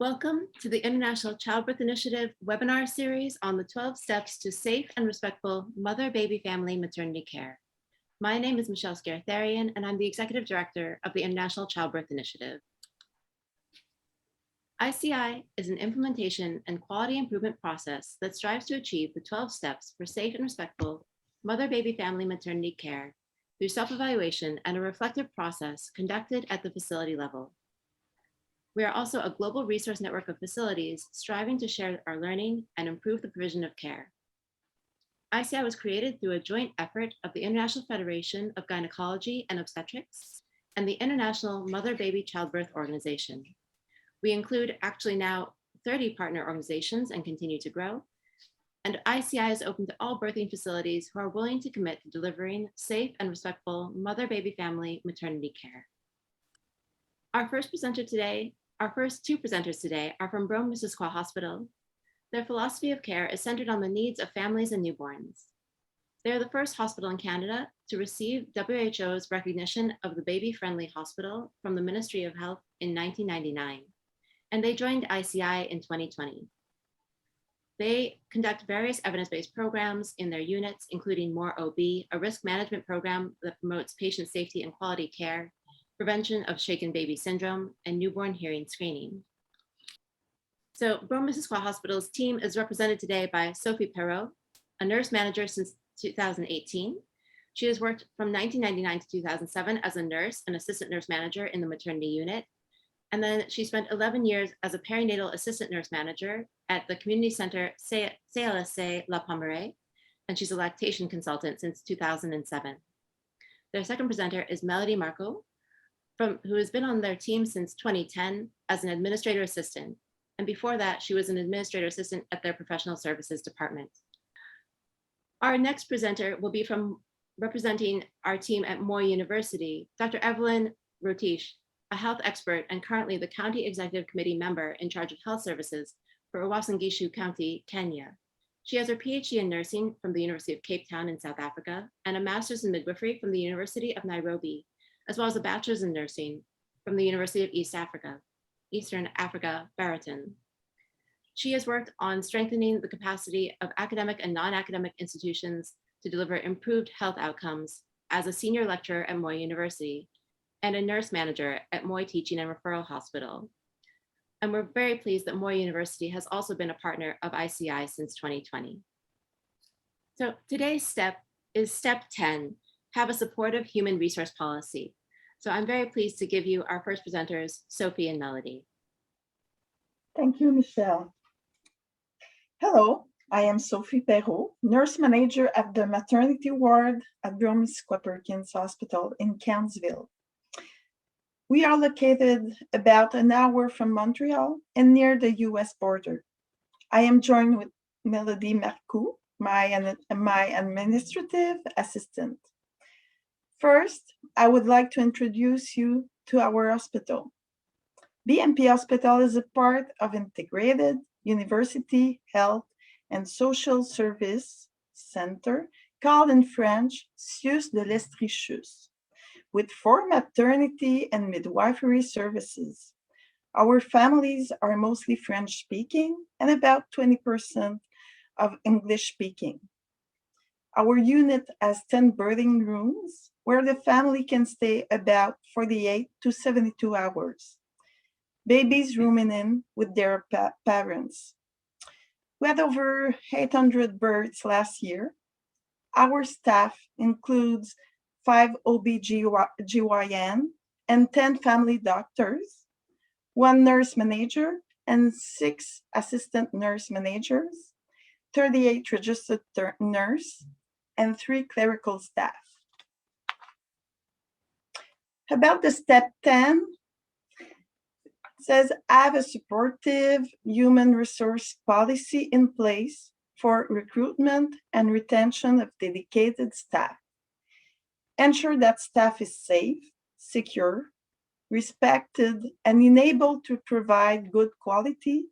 Welcome to the International Childbirth Initiative webinar series on the 12 steps to safe and respectful mother, baby, family, maternity care. My name is Michelle Scartharian, and I'm the Executive Director of the International Childbirth Initiative. ICI is an implementation and quality improvement process that strives to achieve the 12 steps for safe and respectful mother, baby, family, maternity care through self-evaluation and a reflective process conducted at the facility level. We are also a global resource network of facilities striving to share our learning and improve the provision of care. ICI was created through a joint effort of the International Federation of Gynecology and Obstetrics and the International Mother-Baby Childbirth Organization. We include actually now 30 partner organizations and continue to grow. And ICI is open to all birthing facilities who are willing to commit to delivering safe and respectful mother, baby, family, maternity care. Our first two presenters today are from Brome, Missisquoi Hospital. Their philosophy of care is centered on the needs of families and newborns. They are the first hospital in Canada to receive WHO's recognition of the baby-friendly hospital from the Ministry of Health in 1999, and they joined ICI in 2020. They conduct various evidence-based programs in their units, including More OB, a risk management program that promotes patient safety and quality care, prevention of shaken baby syndrome, and newborn hearing screening. So Brome Missisquoi Hospital's team is represented today by Sophie Perreault, a nurse manager since 2018. She has worked from 1999 to 2007 as a nurse and assistant nurse manager in the maternity unit. And then she spent 11 years as a perinatal assistant nurse manager at the community center CLSC La Pommeraye, and she's a lactation consultant since 2007. Their second presenter is Mélody Marcoux, who has been on their team since 2010 as an administrator assistant. And before that, she was an administrator assistant at their professional services department. Our next presenter will be from representing our team at Moi University, Dr. Everlyne Rotich, a health expert and currently the County Executive Committee member in charge of health services for Uasin Gishu County, Kenya. She has her PhD in nursing from the University of Cape Town in South Africa and a master's in midwifery from the University of Nairobi, as well as a bachelor's in nursing from the University of Eastern Africa, Bariton. She has worked on strengthening the capacity of academic and non-academic institutions to deliver improved health outcomes as a senior lecturer at Moi University and a nurse manager at Moi Teaching and Referral Hospital. And we're very pleased that Moi University has also been a partner of ICI since 2020. So today's step is step 10, have a supportive human resource policy. So I'm very pleased to give you our first presenters, Sophie and Mélody. Thank you, Michelle. Hello, I am Sophie Perreault, nurse manager at the maternity ward at Brome Missisquoi Perkins Hospital in Kansville. We are located about an hour from Montreal and near the US border. I am joined with Mélody Marcoux, my administrative assistant. First, I would like to introduce you to our hospital. BMP Hospital is a part of Integrated University Health and Social Service Center, called in French, CIUS de l'Estrichus, with 4 maternity and midwifery services. Our families are mostly French-speaking and about 20% of English-speaking. Our unit has 10 birthing rooms where the family can stay about 48 to 72 hours. Babies rooming in with their parents. We had over 800 births last year. Our staff includes 5 OB-GYN and 10 family doctors, 1 nurse manager and 6 assistant nurse managers, 38 registered nurse, and 3 clerical staff. About the step 10, it says, have a supportive human resource policy in place for recruitment and retention of dedicated staff. Ensure that staff is safe, secure, respected, and enabled to provide good quality,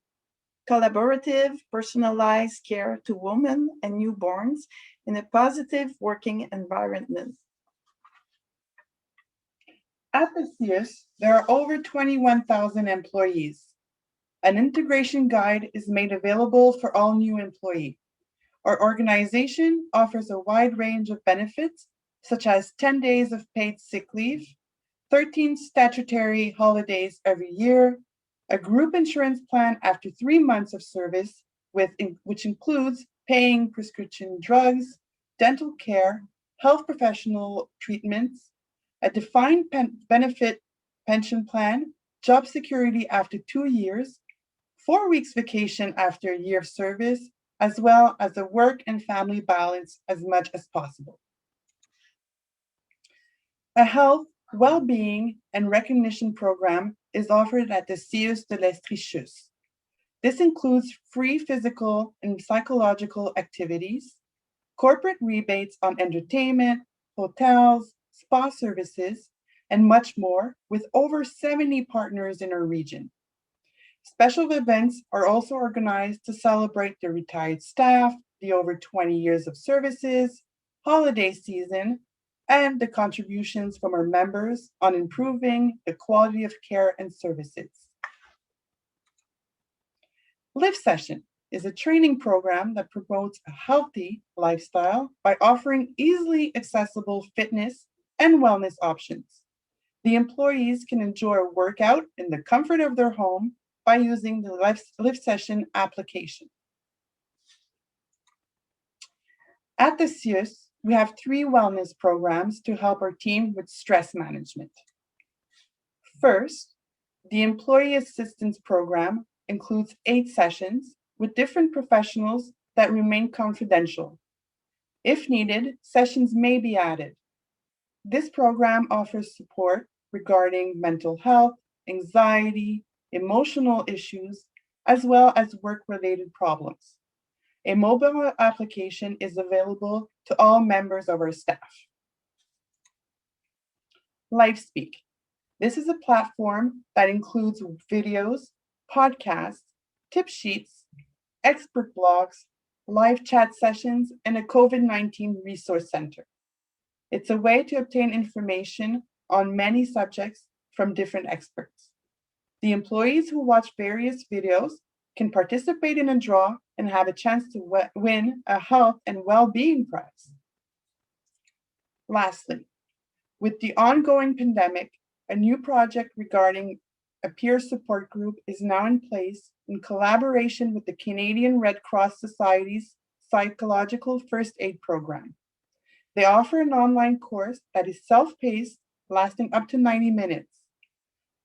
collaborative, personalized care to women and newborns in a positive working environment. At the CIUS, there are over 21,000 employees. An integration guide is made available for all new employees. Our organization offers a wide range of benefits, such as 10 days of paid sick leave, 13 statutory holidays every year, a group insurance plan after 3 months of service, which includes paying prescription drugs, dental care, health professional treatments, a defined benefit pension plan, job security after 2 years, 4 weeks vacation after a year of service, as well as a work and family balance as much as possible. A health, well-being, and recognition program is offered at the CIUS de l'Estrichus. This includes free physical and psychological activities, corporate rebates on entertainment, hotels, spa services, and much more, with over 70 partners in our region. Special events are also organized to celebrate the retired staff, the over 20 years of services, holiday season, and the contributions from our members on improving the quality of care and services. Live Session is a training program that promotes a healthy lifestyle by offering easily accessible fitness and wellness options. The employees can enjoy a workout in the comfort of their home by using the Live Session application. At the CIUS, we have 3 wellness programs to help our team with stress management. First, the Employee Assistance Program includes 8 sessions with different professionals that remain confidential. If needed, sessions may be added. This program offers support regarding mental health, anxiety, emotional issues, as well as work-related problems. A mobile application is available to all members of our staff. LifeSpeak. This is a platform that includes videos, podcasts, tip sheets, expert blogs, live chat sessions, and a COVID-19 resource center. It's a way to obtain information on many subjects from different experts. The employees who watch various videos can participate in a draw and have a chance to win a health and well-being prize. Lastly, with the ongoing pandemic, a new project regarding a peer support group is now in place in collaboration with the Canadian Red Cross Society's Psychological First Aid Program. They offer an online course that is self-paced, lasting up to 90 minutes.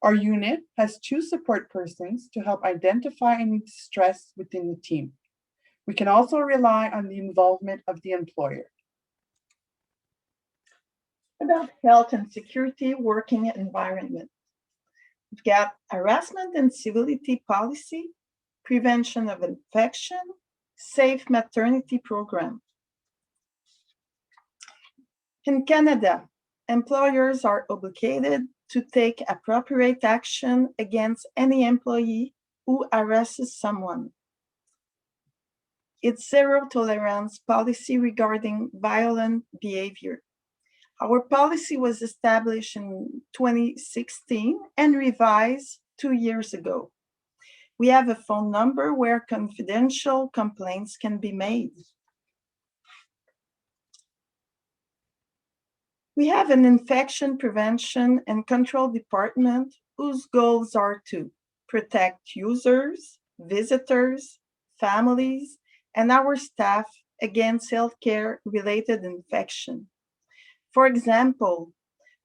Our unit has 2 support persons to help identify any distress within the team. We can also rely on the involvement of the employer. About health and security working environment. We've got harassment and civility policy, prevention of infection, safe maternity program. In Canada, employers are obligated to take appropriate action against any employee who harasses someone. It's zero tolerance policy regarding violent behavior. Our policy was established in 2016 and revised 2 years ago. We have a phone number where confidential complaints can be made. We have an infection prevention and control department whose goals are to protect users, visitors, families, and our staff against healthcare-related infection. For example,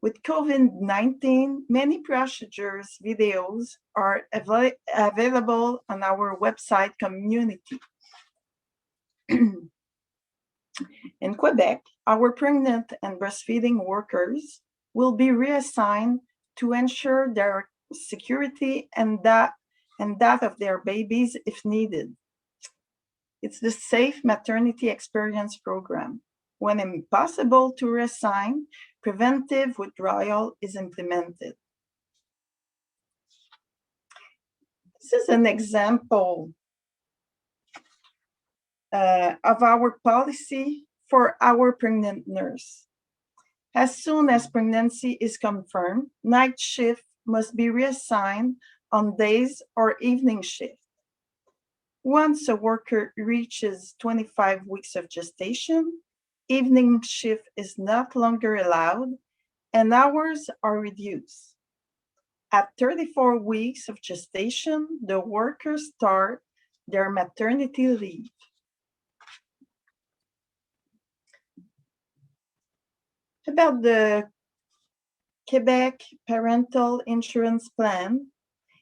with COVID-19, many procedures videos are available on our website community. In Quebec, our pregnant and breastfeeding workers will be reassigned to ensure their security and that of their babies if needed. It's the Safe Maternity Experience Program. When impossible to reassign, preventive withdrawal is implemented. This is an example of our policy for our pregnant nurse. As soon as pregnancy is confirmed, night shift must be reassigned on days or evening shift. Once a worker reaches 25 weeks of gestation, evening shift is not longer allowed and hours are reduced. At 34 weeks of gestation, the workers start their maternity leave. About the Quebec Parental Insurance Plan,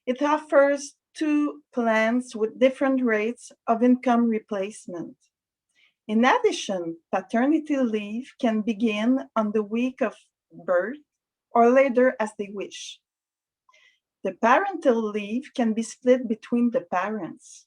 it offers two plans with different rates of income replacement. In addition, paternity leave can begin on the week of birth or later as they wish. The parental leave can be split between the parents.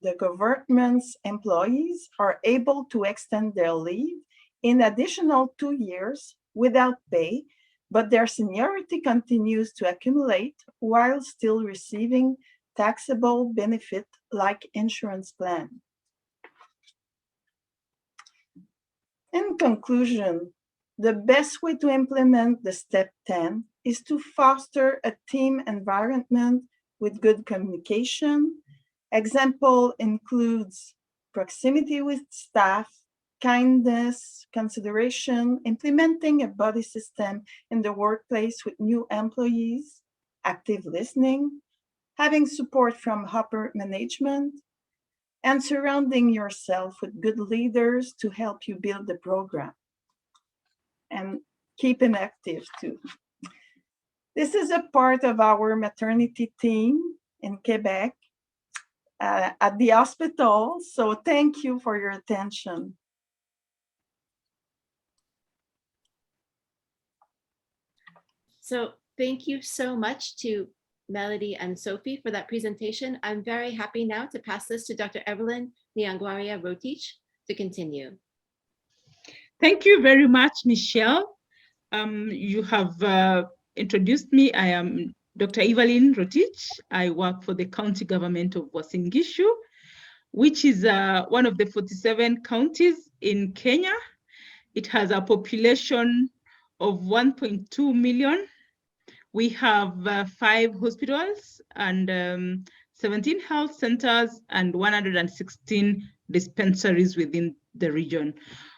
The government's employees are able to extend their leave in additional 2 years without pay, but their seniority continues to accumulate while still receiving taxable benefit like insurance plan. In conclusion, the best way to implement the Step 10 is to foster a team environment with good communication. Example includes proximity with staff, kindness, consideration, implementing a buddy system in the workplace with new employees, active listening, having support from upper management, and surrounding yourself with good leaders to help you build the program. And keeping active too. This is a part of our maternity team in Quebec at the hospital. So thank you for your attention. So thank you so much to Mélody and Sophie for that presentation. I'm very happy now to pass this to Dr. Everlyne Nyangwaria Rotich to continue. Thank you very much, Michelle. You have introduced me. I am Dr. Everlyne Rotich. I work for the county government of Uasin Gishu, which is one of the 47 counties in Kenya. It has a population of 1.2 million. We have 5 hospitals and 17 health centers and 116 dispensaries within the region.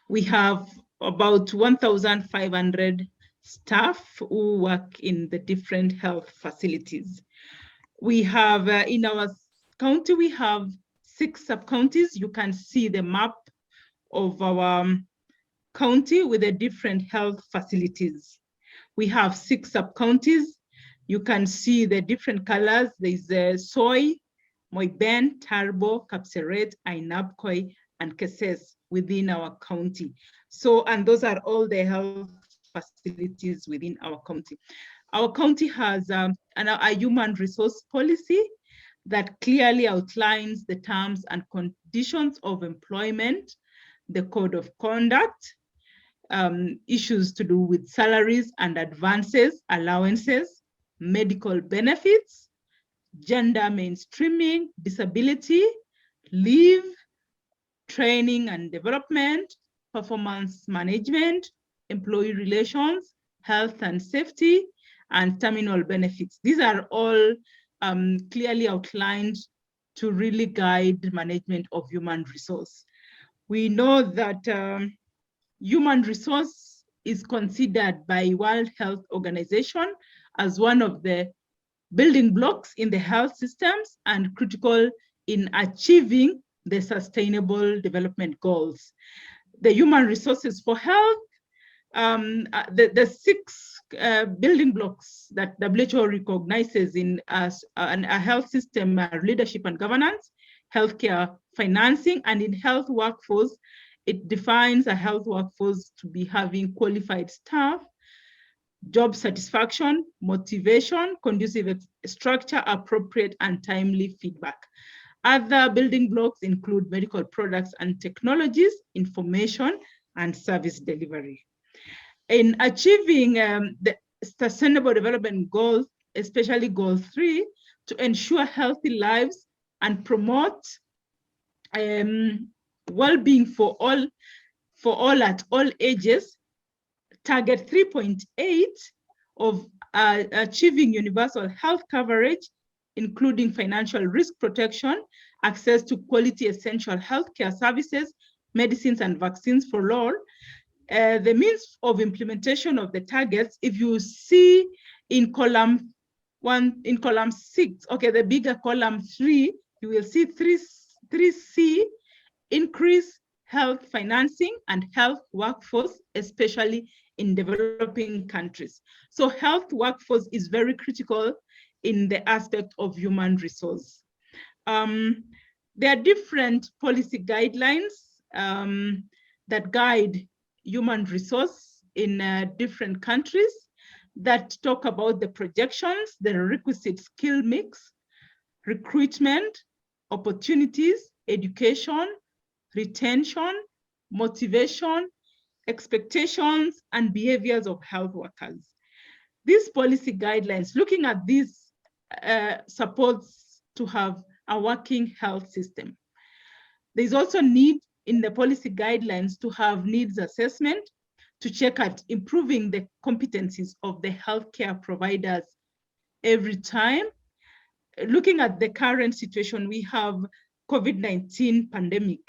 We have about 1,500 staff who work in the different health facilities. We have, in our county, we have 6 sub-counties. You can see the map of our county with the different health facilities. We have 6 sub-counties. You can see the different colors. There's Soy, Moiben, Tarbo, Kapseret, Ainabkoi, and Keses within our county. So, and those are all the health facilities within our county. Our county has a human resource policy that clearly outlines the terms and conditions of employment, the code of conduct, issues to do with salaries and advances, allowances, medical benefits, gender mainstreaming, disability, leave, training and development, performance management, employee relations, health and safety, and terminal benefits. These are all clearly outlined to really guide management of human resource. We know that human resource is considered by World Health Organization as one of the building blocks in the health systems and critical in achieving the sustainable development goals. The human resources for health, the 6 building blocks that WHO recognizes in as a health system are leadership and governance, healthcare financing, and in health workforce, it defines a health workforce to be having qualified staff, job satisfaction, motivation, conducive structure, appropriate and timely feedback. Other building blocks include medical products and technologies, information, and service delivery. In achieving the Sustainable Development Goals, especially Goal 3, to ensure healthy lives and promote well-being for all at all ages, target 3.8 of achieving universal health coverage including financial risk protection, access to quality essential healthcare services, medicines and vaccines for all. The means of implementation of the targets, if you see in column 6, okay, the bigger column 3, you will see 3C, increase health financing and health workforce, especially in developing countries. So health workforce is very critical in the aspect of human resource. There are different policy guidelines that guide human resource in different countries that talk about the projections, the requisite skill mix, recruitment, opportunities, education, retention, motivation, expectations, and behaviors of health workers. These policy guidelines, looking at these, supports to have a working health system. There's also need in the policy guidelines to have needs assessment to check at improving the competencies of the healthcare providers every time. Looking at the current situation, we have COVID-19 pandemic.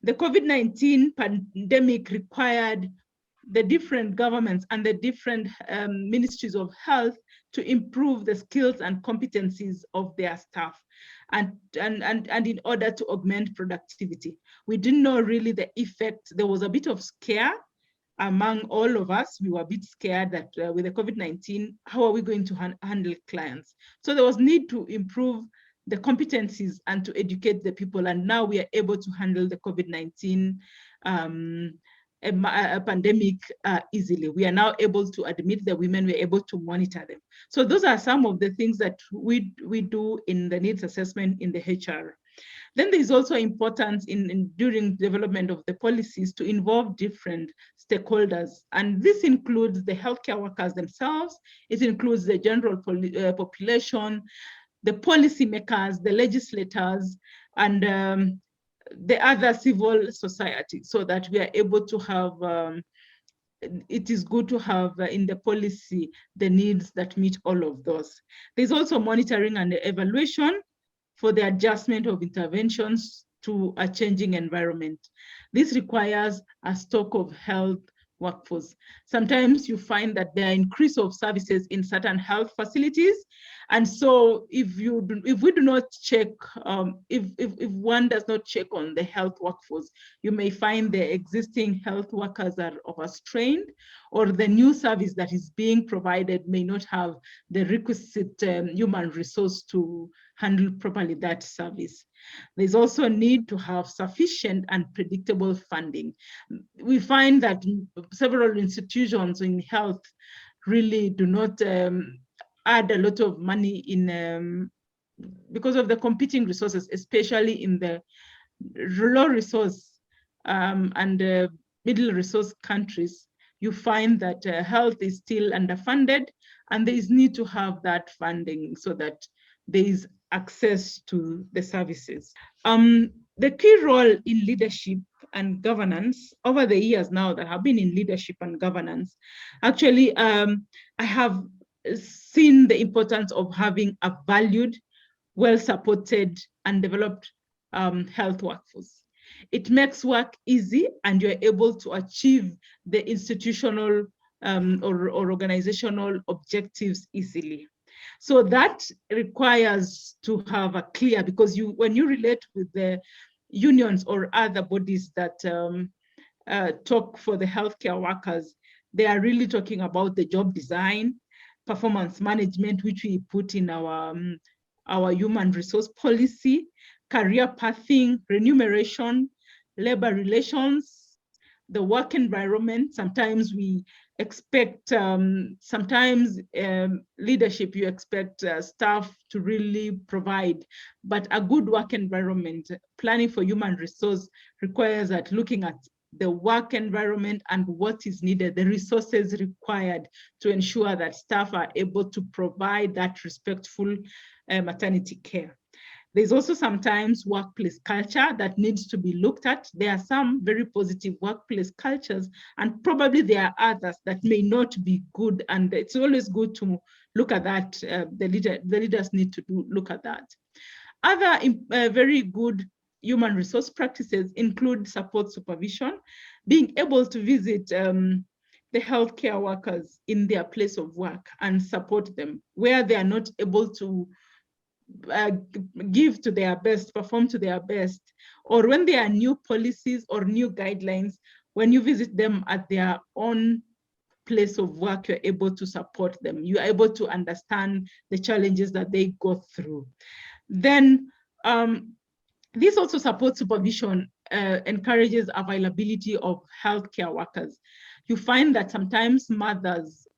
The COVID-19 pandemic required the different governments and the different ministries of health to improve the skills and competencies of their staff and in order to augment productivity. We didn't know really the effect. There was a bit of scare among all of us. We were a bit scared that with the COVID-19, how are we going to handle clients? So there was need to improve the competencies and to educate the people. And now we are able to handle the COVID-19 pandemic easily. We are now able to admit the women, we're able to monitor them. So those are some of the things that we do in the needs assessment in the HR. Then there's also importance during development of the policies to involve different stakeholders. And this includes the healthcare workers themselves. It includes the general population, the policymakers, the legislators, and the other civil society, so that we are able to have, it is good to have in the policy the needs that meet all of those. There's also monitoring and evaluation for the adjustment of interventions to a changing environment. This requires a stock of health workforce. Sometimes you find that there are increase of services in certain health facilities. And so if we do not check, if one does not check on the health workforce, you may find the existing health workers are overstrained, or the new service that is being provided may not have the requisite human resource to handle properly that service. There's also a need to have sufficient and predictable funding. We find that several institutions in health really do not add a lot of money in because of the competing resources, especially in the low resource and middle resource countries. You find that health is still underfunded, and there is need to have that funding so that there is access to the services. The key role in leadership and governance over the years now that have been in leadership and governance, actually, I have seen the importance of having a valued, well-supported and developed health workforce. It makes work easy, and you're able to achieve the institutional or organizational objectives easily. So that requires to have a clear, because when you relate with the unions or other bodies that talk for the healthcare workers, they are really talking about the job design, performance management, which we put in our human resource policy, career pathing, remuneration, labor relations, the work environment. Sometimes we expect, leadership, you expect staff to really provide, but a good work environment, planning for human resource requires that looking at the work environment and what is needed, the resources required to ensure that staff are able to provide that respectful maternity care. There's also sometimes workplace culture that needs to be looked at. There are some very positive workplace cultures, and probably there are others that may not be good. And it's always good to look at that. The leaders need to look at that. Other very good human resource practices include support supervision, being able to visit the healthcare workers in their place of work and support them where they are not able to give to their best, perform to their best, or when there are new policies or new guidelines, when you visit them at their own place of work, you're able to support them. You are able to understand the challenges that they go through. Then this also support supervision encourages availability of healthcare workers. You find that sometimes mothers,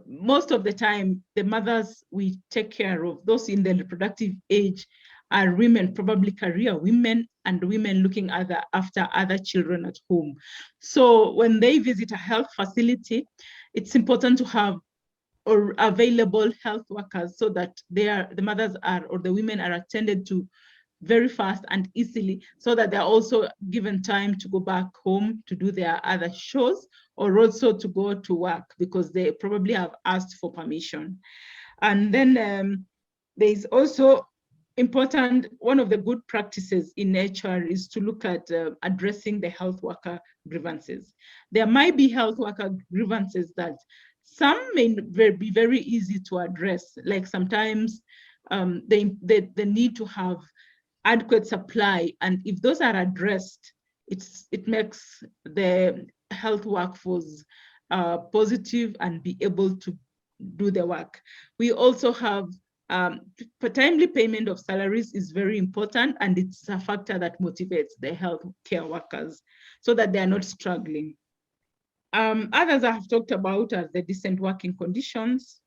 most of the time, the mothers we take care of, those in the reproductive age, are women, probably career women and women looking after other children at home. So when they visit a health facility, it's important to have available health workers so that the mothers or the women are attended to very fast and easily, so that they're also given time to go back home to do their other chores, or also to go to work because they probably have asked for permission. And then there's also important, one of the good practices in HR is to look at addressing the health worker grievances. There might be health worker grievances that some may be very easy to address, like sometimes they need to have adequate supply, and if those are addressed, it makes the health workforce positive and be able to do the work. We also have timely payment of salaries is very important, and it's a factor that motivates the health care workers so that they are not struggling. Others I have talked about are the decent working conditions,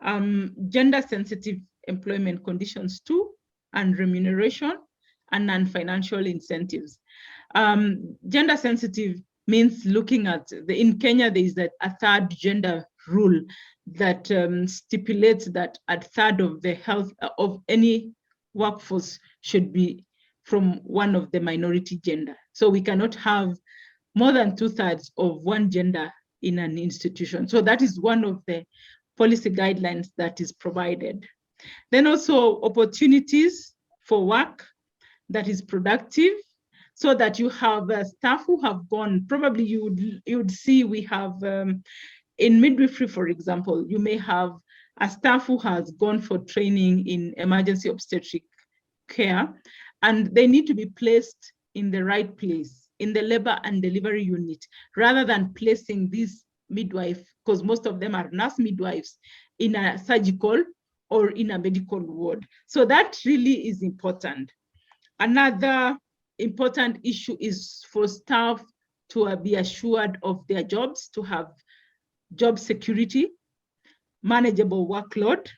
gender-sensitive employment conditions too, and remuneration, and non-financial incentives. Gender-sensitive means looking at, in Kenya, there is a third gender rule that stipulates that a third of the health of any workforce should be from one of the minority gender. So we cannot have more than 2/3 of one gender in an institution. So that is one of the policy guidelines that is provided. Then also opportunities for work that is productive, so that you have staff who have gone, probably you would see we have, in midwifery, for example, you may have a staff who has gone for training in emergency obstetric care, and they need to be placed in the right place, in the labor and delivery unit, rather than placing this midwife, because most of them are nurse midwives, in a surgical or in a medical ward. So that really is important. Another important issue is for staff to be assured of their jobs, to have job security, manageable workload,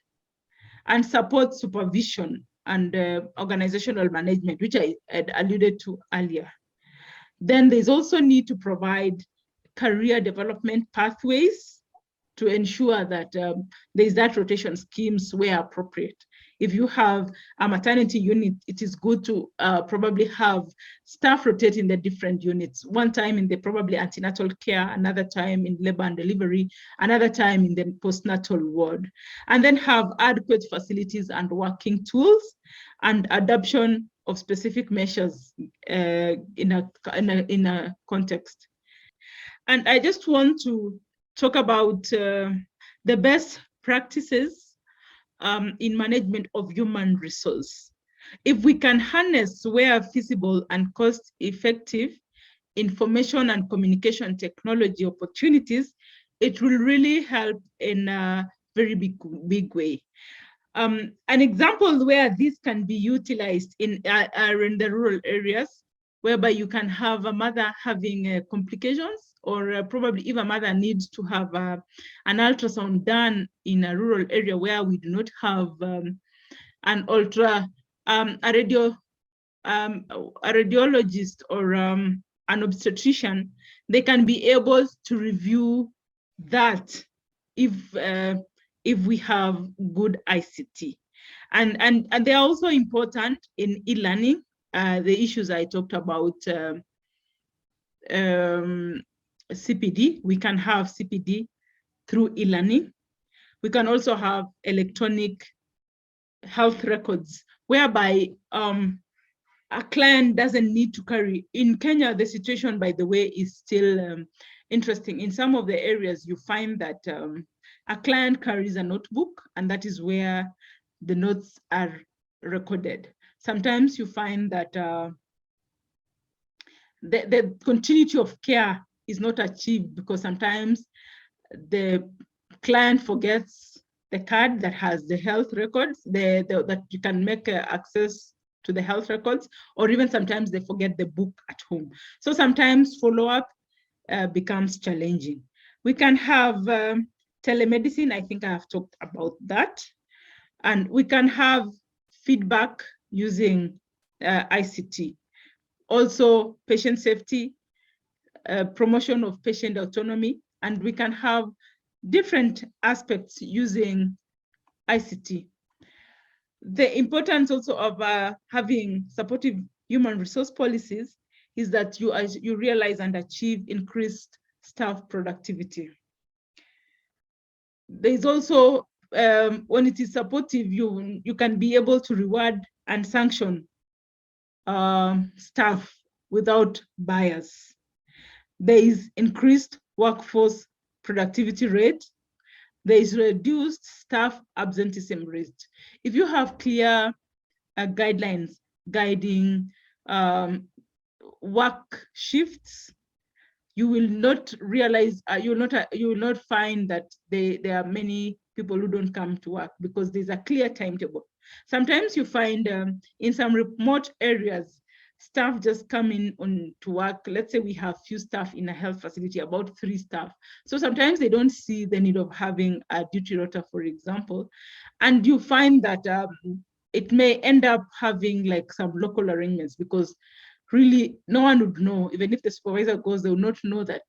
and support supervision and organizational management, which I had alluded to earlier. Then there's also need to provide career development pathways to ensure that there's that rotation schemes where appropriate. If you have a maternity unit, it is good to probably have staff rotate in the different units. One time in the probably antenatal care, another time in labor and delivery, another time in the postnatal ward. And then have adequate facilities and working tools and adoption of specific measures in a context. And I just want to talk about the best practices in management of human resource. If we can harness where feasible and cost-effective information and communication technology opportunities, it will really help in a very big way. An example where this can be utilized are in the rural areas, whereby you can have a mother having complications, or probably if a mother needs to have an ultrasound done in a rural area where we do not have a radiologist or an obstetrician, they can be able to review that if we have good ICT. And they are also important in e-learning. The issues I talked about, CPD, we can have CPD through e-learning. We can also have electronic health records, whereby a client doesn't need to carry. In Kenya, the situation, by the way, is still interesting. In some of the areas, you find that a client carries a notebook, and that is where the notes are recorded. Sometimes you find that the continuity of care is not achieved because sometimes the client forgets the card that has the health records, that you can make access to the health records, or even sometimes they forget the book at home. So sometimes follow-up becomes challenging. We can have telemedicine. I think I have talked about that. And we can have feedback using ICT. Also patient safety, promotion of patient autonomy, and we can have different aspects using ICT. The importance also of having supportive human resource policies is that you realize and achieve increased staff productivity. There's also, when it is supportive, you can be able to reward and sanction staff without bias. There is increased workforce productivity rate. There is reduced staff absenteeism rate. If you have clear guidelines guiding work shifts, you will not realize, you will not find that there are many people who don't come to work because there's a clear timetable. Sometimes you find in some remote areas, staff just come in to work. Let's say we have few staff in a health facility, about 3 staff. So sometimes they don't see the need of having a duty rota, for example. And you find that it may end up having like some local arrangements because really no one would know, even if the supervisor goes, they will not know that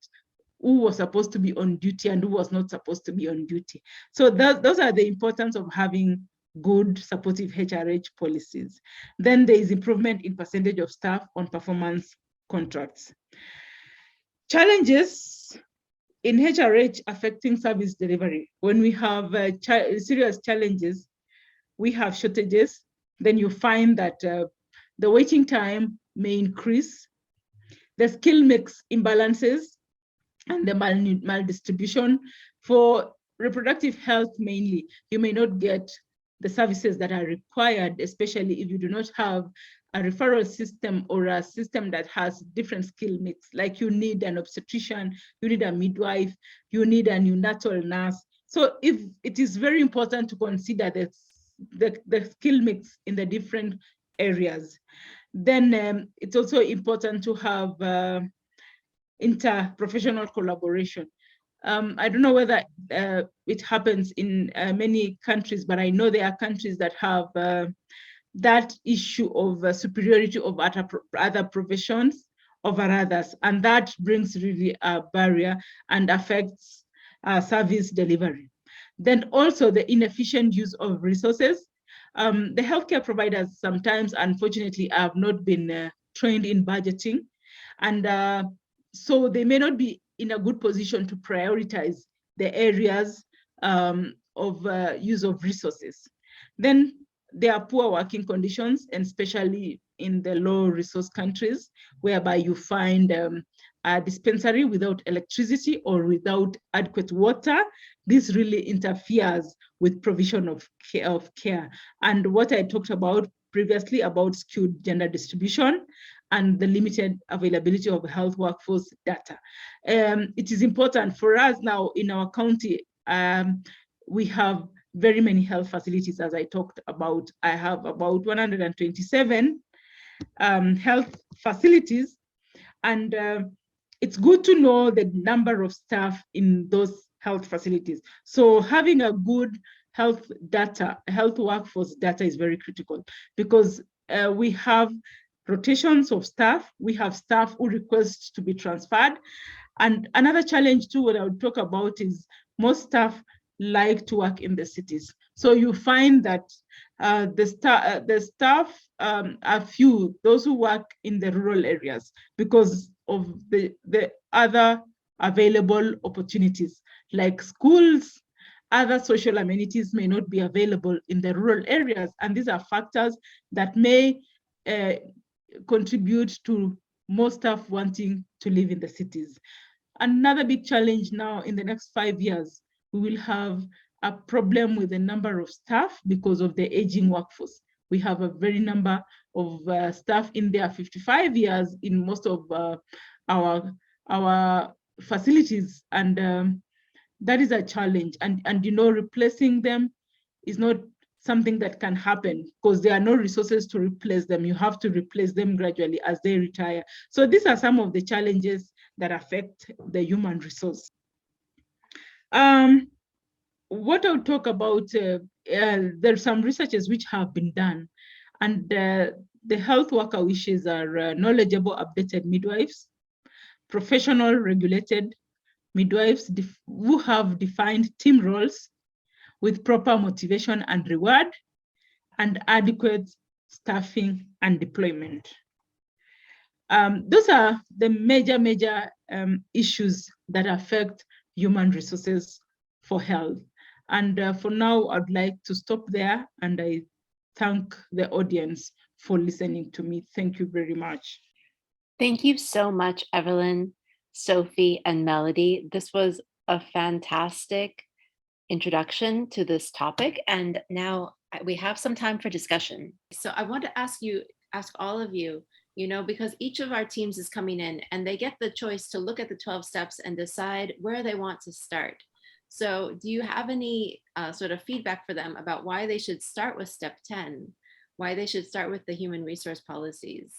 who was supposed to be on duty and who was not supposed to be on duty. So those are the importance of having good supportive HRH policies. Then there is improvement in percentage of staff on performance contracts. Challenges in HRH affecting service delivery. When we have serious challenges, we have shortages, then you find that the waiting time may increase, the skill mix imbalances, and the maldistribution. For reproductive health mainly, you may not get the services that are required, especially if you do not have a referral system or a system that has different skill mix. Like you need an obstetrician, you need a midwife, you need a neonatal nurse. So if it is very important to consider the skill mix in the different areas. Then it's also important to have interprofessional collaboration. I don't know whether it happens in many countries, but I know there are countries that have that issue of superiority of other professions over others, and that brings really a barrier and affects service delivery. Then also the inefficient use of resources. The healthcare providers sometimes, unfortunately, have not been trained in budgeting, and so they may not be in a good position to prioritize the areas of use of resources. Then there are poor working conditions, and especially in the low resource countries, whereby you find a dispensary without electricity or without adequate water. This really interferes with provision of care. And what I talked about previously about skewed gender distribution and the limited availability of health workforce data. It is important for us now in our county. We have very many health facilities, as I talked about. I have about 127 health facilities, and it's good to know the number of staff in those health facilities. So having a good health data, health workforce data is very critical, because we have rotations of staff, we have staff who request to be transferred. And another challenge too, what I would talk about is most staff like to work in the cities. So you find that the staff are few, those who work in the rural areas, because of the other available opportunities like schools other social amenities may not be available in the rural areas. And these are factors that may contribute to more staff wanting to live in the cities. Another big challenge now in the next 5 years, we will have a problem with the number of staff because of the aging workforce. We have a very number of staff in their 55 years in most of our facilities, and that is a challenge. And you know, replacing them is not something that can happen because there are no resources to replace them. You have to replace them gradually as they retire. So these are some of the challenges that affect the human resource. What I'll talk about, there's some researches which have been done, and the health worker wishes are knowledgeable, updated midwives, professional regulated midwives who have defined team roles with proper motivation and reward, and adequate staffing and deployment. Those are the major issues that affect human resources for health. And for now, I'd like to stop there, and I thank the audience for listening to me. Thank you very much. Thank you so much, Everlyne, Sophie, and Mélody. This was a fantastic introduction to this topic, and now we have some time for discussion. So I want to ask all of you, because each of our teams is coming in and they get the choice to look at the 12 steps and decide where they want to start. So do you have any sort of feedback for them about why they should start with step 10, why they should start with the human resource policies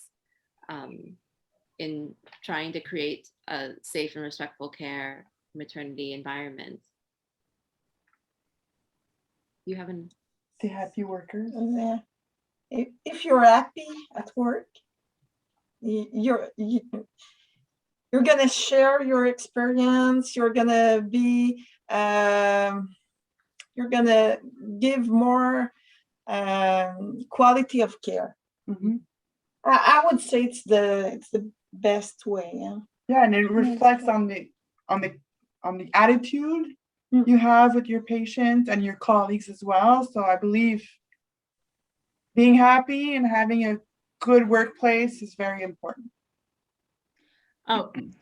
in trying to create a safe and respectful care maternity environment? You haven't. The happy workers. Yeah. If you're happy at work, you're gonna share your experience. You're gonna be. You're gonna give more quality of care. Mm-hmm. I would say it's the best way. Yeah. Yeah, and it reflects on the attitude you have with your patients and your colleagues as well. So I believe being happy and having a good workplace is very important.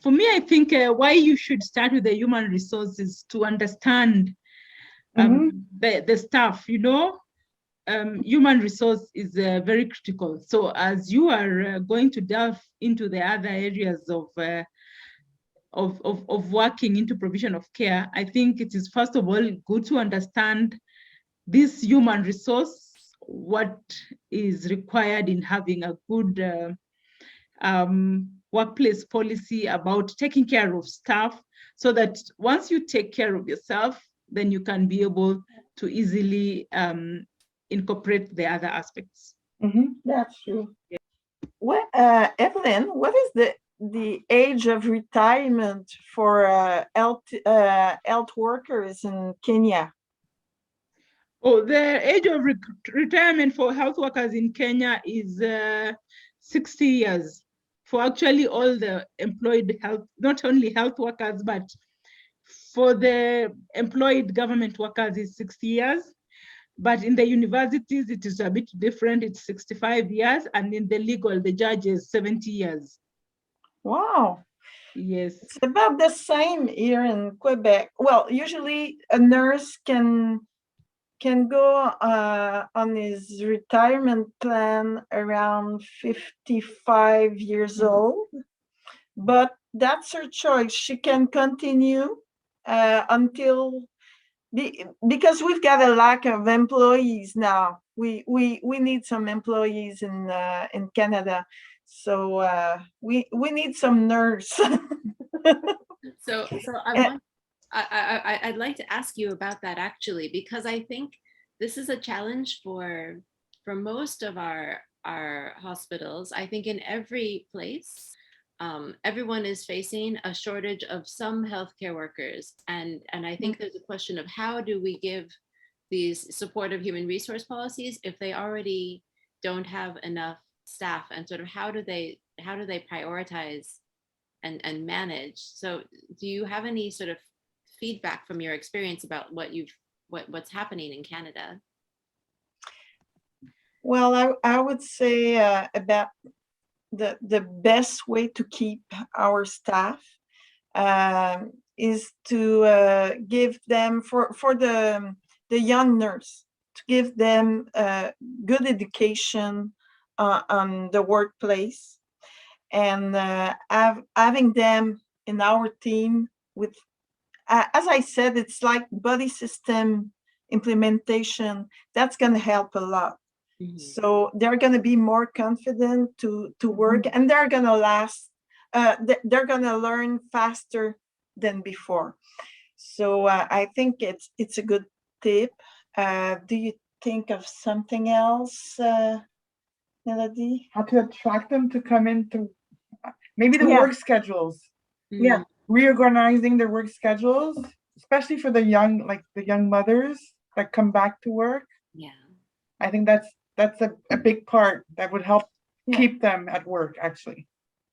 For me, I think why you should start with the human resources to understand the staff. Human resource is very critical. So as you are going to delve into the other areas of working into provision of care, I think it is first of all good to understand this human resource, what is required in having a good workplace policy about taking care of staff, so that once you take care of yourself, then you can be able to easily incorporate the other aspects. That's true. Yeah. Well, Everlyne, what is the age of retirement for health workers in Kenya? Oh, the age of retirement for health workers in Kenya is 60 years. For actually all the employed health, not only health workers, but for the employed government workers is 60 years. But in the universities, it is a bit different. It's 65 years. And in the legal, the judges, 70 years. Wow. Yes. It's about the same here in Quebec. Well, usually a nurse can go on his retirement plan around 55 years old, but that's her choice. She can continue until because we've got a lack of employees now. We need some employees in Canada, so we need some nurse. So I'd like to ask you about that actually, because I think this is a challenge for most of our hospitals. I think in every place, everyone is facing a shortage of some healthcare workers, and I think there's a question of how do we give these supportive human resource policies if they already don't have enough staff, and sort of how do they prioritize and manage. So do you have any sort of feedback from your experience about what you've what's happening in Canada? Well, I would say about the best way to keep our staff is to give them for the young nurse, to give them good education on the workplace, and having them in our team with, as I said, it's like body system implementation. That's going to help a lot. So they're going to be more confident to work, and they're going to last. They're going to learn faster than before. So I think it's a good tip. Do you think of something else, Mélody? How to attract them to come into maybe the Yeah. work schedules. Yeah. Reorganizing their work schedules, especially for the young mothers that come back to work. Yeah. I think that's a big part that would help Yeah. keep them at work, actually.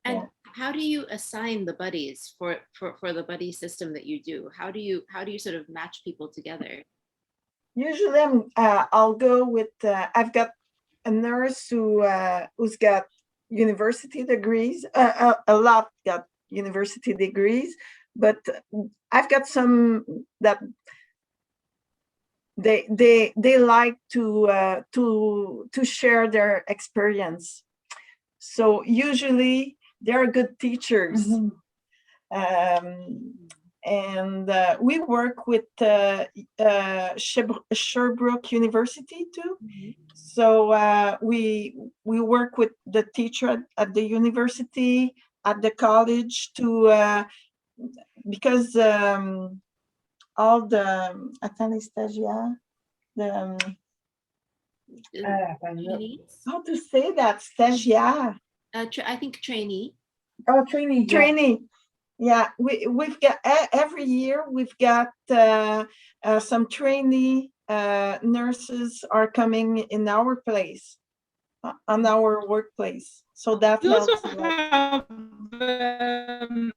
And how do you assign the buddies for the buddy system that you do? How do you sort of match people together? Usually I'll go with, I've got a nurse who's got university degrees, a lot got university degrees, but I've got some that they like to share their experience. So usually they're good teachers. And we work with Sherbrooke University too. So we work with the teacher at the university, at the college, to because all the attendez stagiaires, Trainees? how to say that, stagiaire? I think trainee. Oh, trainee. Trainee. Yeah, we've got every year we've got some trainee nurses are coming in our place, on our workplace. So that We also helps a lot. have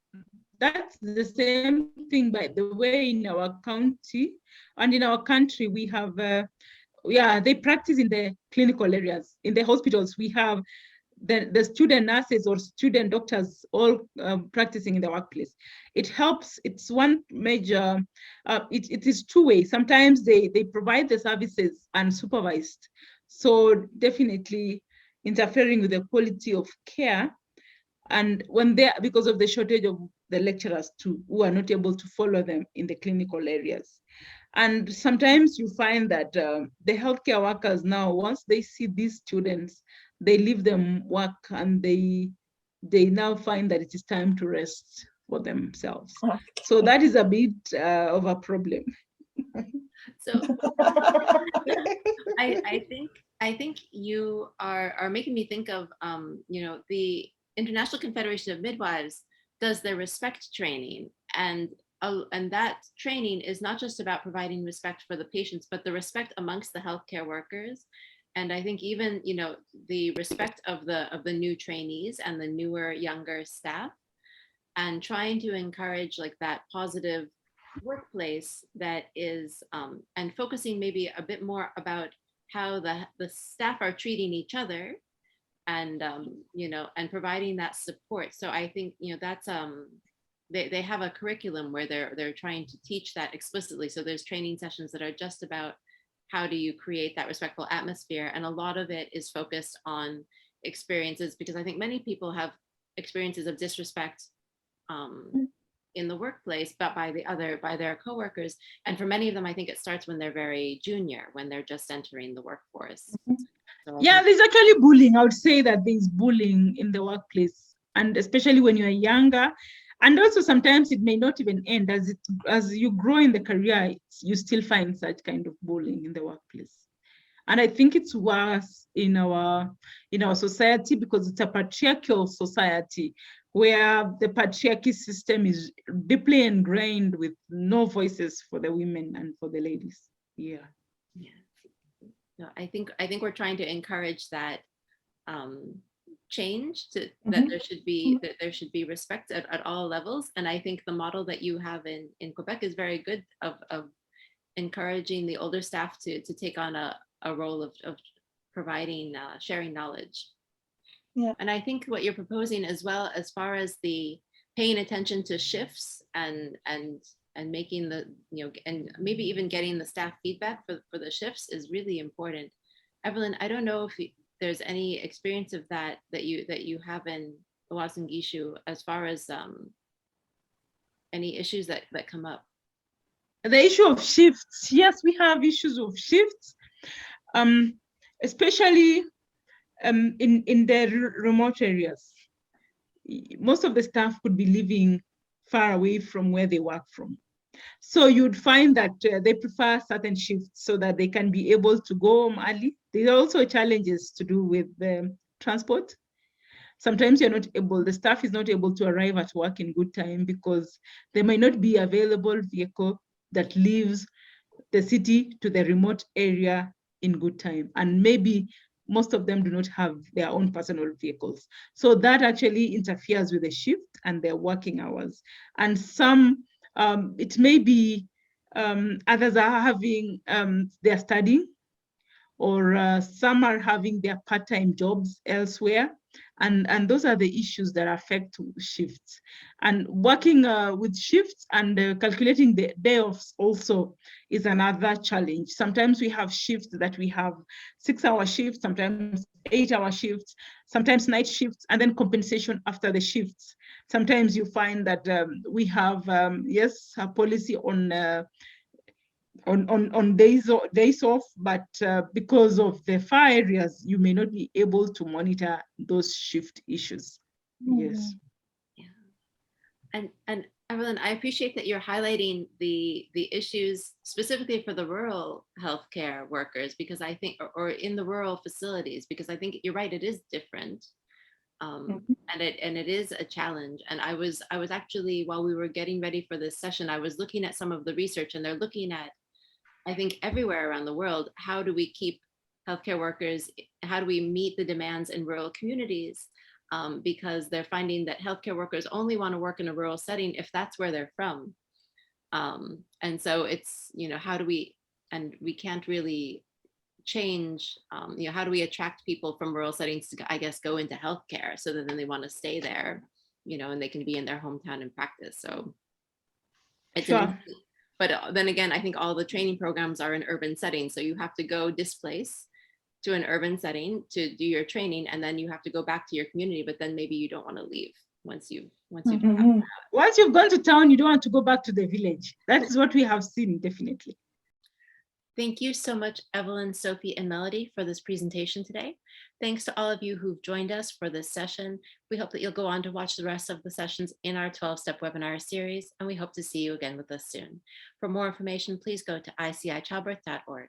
that's the same thing, by the way, in our county and in our country. We have they practice in the clinical areas. In the hospitals, we have the student nurses or student doctors all practicing in the workplace. It helps. It's one major, it is two ways. Sometimes they provide the services unsupervised. So definitely interfering with the quality of care. And when because of the shortage of the lecturers too, who are not able to follow them in the clinical areas. And sometimes you find that the healthcare workers now, once they see these students, they leave them work and they now find that it is time to rest for themselves. Okay. So that is a bit of a problem. So I think you are making me think of the International Confederation of Midwives does their respect training, and that training is not just about providing respect for the patients, but the respect amongst the healthcare workers. And I think even the respect of the new trainees and the newer younger staff, and trying to encourage like that positive workplace that is and focusing maybe a bit more about how the staff are treating each other, and and providing that support. So I think that's they have a curriculum where they're trying to teach that explicitly. So there's training sessions that are just about how do you create that respectful atmosphere, and a lot of it is focused on experiences, because I think many people have experiences of disrespect in the workplace, but by their coworkers. And for many of them, I think it starts when they're very junior, when they're just entering the workforce. So there's actually bullying. I would say that there's bullying in the workplace, and especially when you're younger. And also sometimes it may not even end as you grow in the career, you still find such kind of bullying in the workplace. And I think it's worse in our society, because it's a patriarchal society where the patriarchy system is deeply ingrained, with no voices for the women and for the ladies. Yeah. So I think we're trying to encourage that change, that there should be respect at all levels. And I think the model that you have in Quebec is very good of encouraging the older staff to take on a role of providing, sharing knowledge. Yeah. And I think what you're proposing as well, as far as the paying attention to shifts and making the, and maybe even getting the staff feedback for the shifts is really important. Everlyne, I don't know if there's any experience of that you have in Uasin Gishu as far as any issues that come up. The issue of shifts, yes, we have issues of shifts, especially in the remote areas. Most of the staff could be living far away from where they work from. So you'd find that they prefer certain shifts so that they can be able to go home early. There are also challenges to do with transport. Sometimes the staff is not able to arrive at work in good time because there might not be available vehicle that leaves the city to the remote area in good time. And maybe most of them do not have their own personal vehicles. So that actually interferes with the shift and their working hours. And some, it may be others are having, they're studying, or some are having their part-time jobs elsewhere. And those are the issues that affect shifts. And working with shifts and calculating the day offs also is another challenge. Sometimes we have shifts that we have 6-hour shifts, sometimes 8-hour shifts, sometimes night shifts, and then compensation after the shifts. Sometimes you find that we have, yes, a policy on days off, but because of the far areas, you may not be able to monitor those shift issues. Yes. Yeah. And Everlyne, I appreciate that you're highlighting the issues specifically for the rural healthcare workers, because I think, or in the rural facilities, because I think you're right, it is different. And it is a challenge. And I was actually, while we were getting ready for this session, I was looking at some of the research, and they're looking at, I think everywhere around the world, how do we keep healthcare workers, how do we meet the demands in rural communities? Because they're finding that healthcare workers only want to work in a rural setting if that's where they're from. And so it's, how do we, and we can't really change, how do we attract people from rural settings to, I guess, go into healthcare so that then they want to stay there, and they can be in their hometown and practice. So it's Sure. But then again, I think all the training programs are in urban settings. So you have to go displace to an urban setting to do your training, and then you have to go back to your community, but then maybe you don't want to leave once you've Once you've gone to town, you don't want to go back to the village. That is what we have seen, definitely. Thank you so much, Everlyne, Sophie, and Mélody, for this presentation today. Thanks to all of you who've joined us for this session. We hope that you'll go on to watch the rest of the sessions in our 12-step webinar series, and we hope to see you again with us soon. For more information, please go to icichildbirth.org.